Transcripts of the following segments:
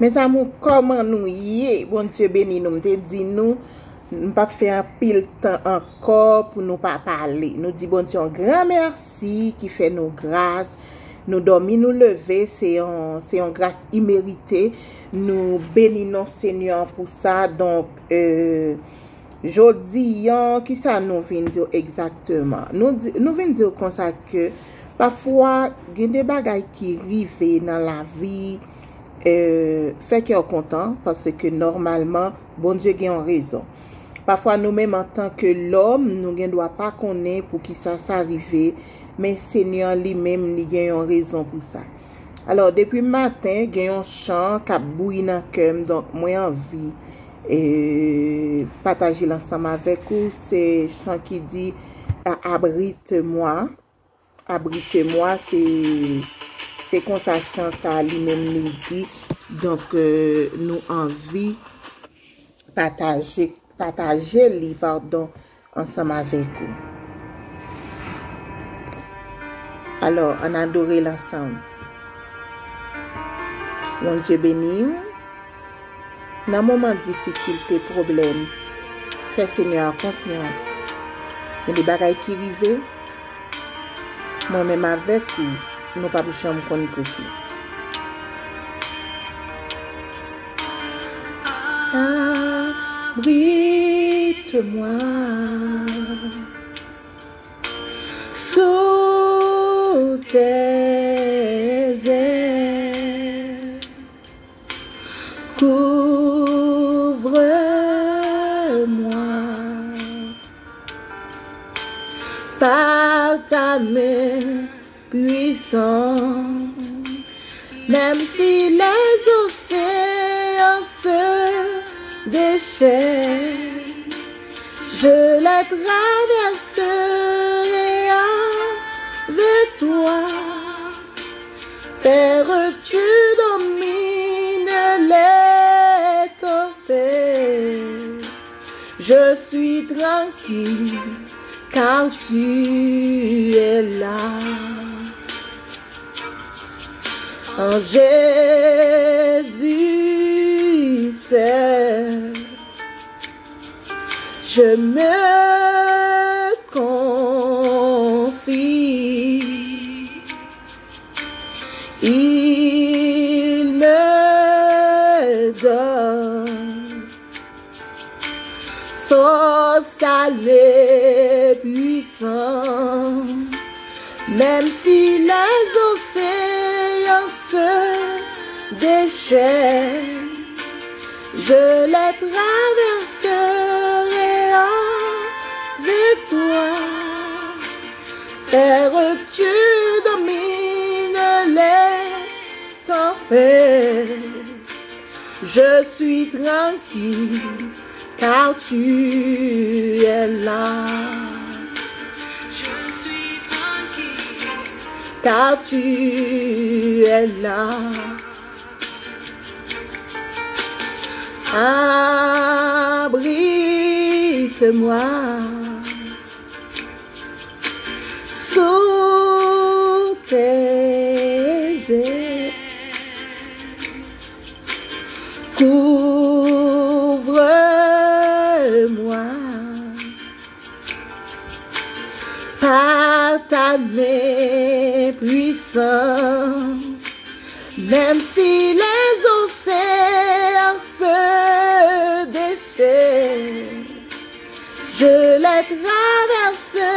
Mes amours, comment nous y est, bon Dieu béni, nous te dit nous pas faire pile temps encore pour nous pas parler. Nous dit bon Dieu un grand merci qui fait nos grâces. Nous dormir, nous lever, c'est une grâce imméritée. Nous bénissons Seigneur pour ça. Donc, jodi, qui ça nous vient dire exactement? Nous venons dire comme ça que parfois, il y a des bagailles qui arrivent dans la vie, fait qu'on est content parce que normalement, bon Dieu a une raison. Parfois, nous-mêmes, en tant que l'homme, nous ne doit pas connaître pour qui ça arrive, mais Seigneur lui-même, il a une raison pour ça. Alors, depuis matin, il y a un chant qui a bouilli dans le cœur, donc moi, j'ai envie de partager l'ensemble avec vous. C'est un chant qui dit « Abrite-moi ». Abrite-moi, c'est comme ça, chant, ça lui-même il dit. Donc, nous envie partager li, pardon, ensemble avec vous. Alors, on adore l'ensemble. Mon Dieu béni. Dans moment de difficulté, problème, fais Seigneur confiance. Il y a des bagailles qui arrivent. Moi-même avec vous, nous pas de chambre qu'on peut qui. Abrite-moi sous tes ailes, couvre-moi par ta main puissante, même si les océans se déchaînent, je les traverserai avec toi. Père, tu domines les tempêtes, je suis tranquille car tu es là. En Jésus seul, je me confie. Il me donne force, calme et puissance, même si les océans se déchaînent, je les traverserai avec toi. Père, tu domines les tempêtes, je suis tranquille car tu es là. Je suis tranquille car tu es là. Abrite-moi sous tes ailes, couvre-moi par ta main puissante, même si les océans se déchaînent, je les traverserai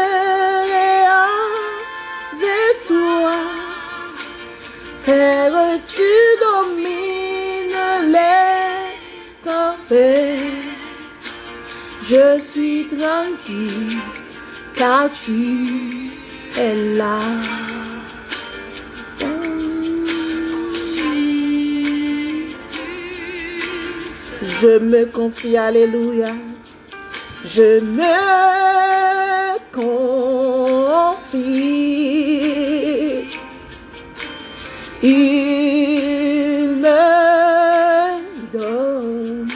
avec toi. Père, tu domines les tempêtes, je suis tranquille car tu es là. Je me confie, alléluia. Je me confie. Il me donne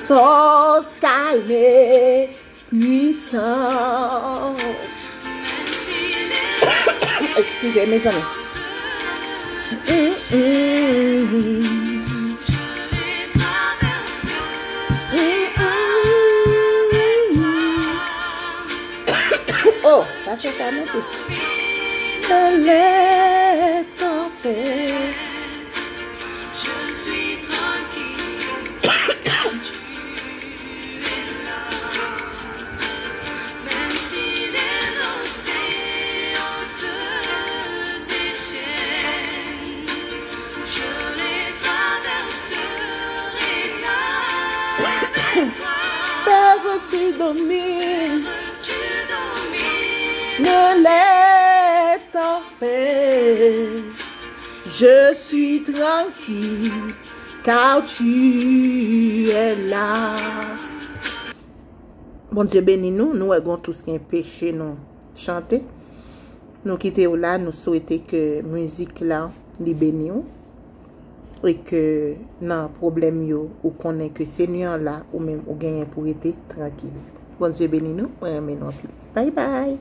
force, calme et puissance. Excusez mes amis. fait ça, non tous. Les tempêtes. Je suis tranquille quand tu es là. Même si les océans se déchaînent, je les traverserai avec toi. Père, tu domines Tu domines. les tempêtes. Je suis tranquille car tu es là. Bon Dieu bénis nous, nous avons tout ce qui est péché, nous chanter. Nous quitter là, nous souhaitons que musique là, li béni ou. Et que non problème yo ou connaît que Seigneur là ou même ou gagne pour être tranquille. Bon Dieu bénis nous, mais non. Bye bye.